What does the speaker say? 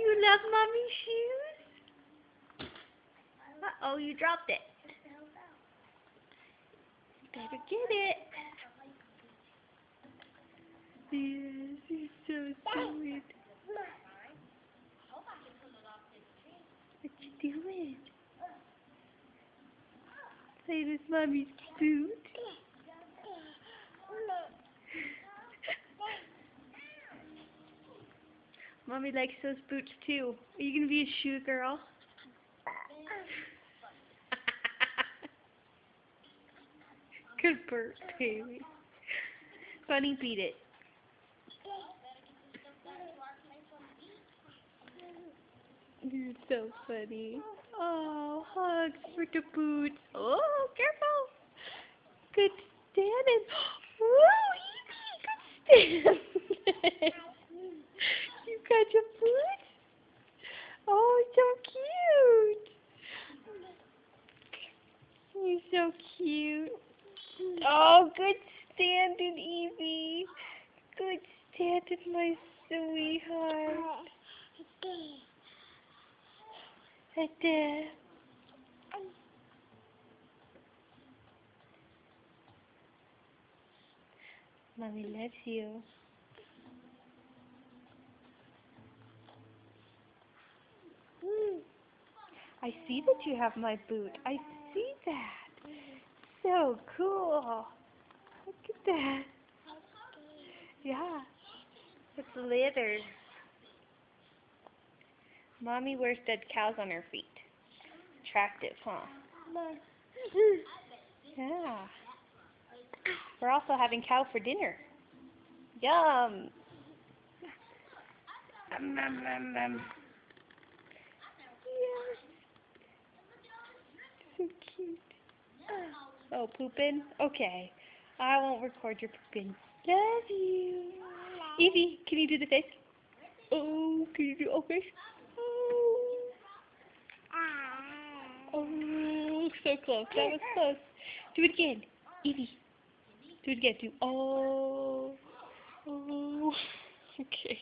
you love mommy's shoes? Uh-oh, you dropped it. Better get it. Yes, he's so sweet. What you doing? Play with mommy's boot. Mommy likes those boots too. Are you gonna be a shoe girl? Good bird, baby. Bunny beat it. You're so funny. Oh, hugs for the boots. Oh, careful. Good standing. Whoa, Evie, good standing. You got your boots? Oh, so cute. You're so cute. Oh, good standing, Evie. Good standing, my sweetheart. Right there. Mommy loves you. I see that you have my boot. I see that. So cool. Look at that. Yeah. It's leather. Mommy wears dead cows on her feet. Attractive, huh? Yeah. We're also having cow for dinner. Yum. Yeah. So cute. Oh, pooping? Okay. I won't record your pooping. Love you. Evie, can you do the face? Oh, can you do okay? Oh, so close. That was close. Do it again. Evie. Do it again. Do oh. Oh. Okay.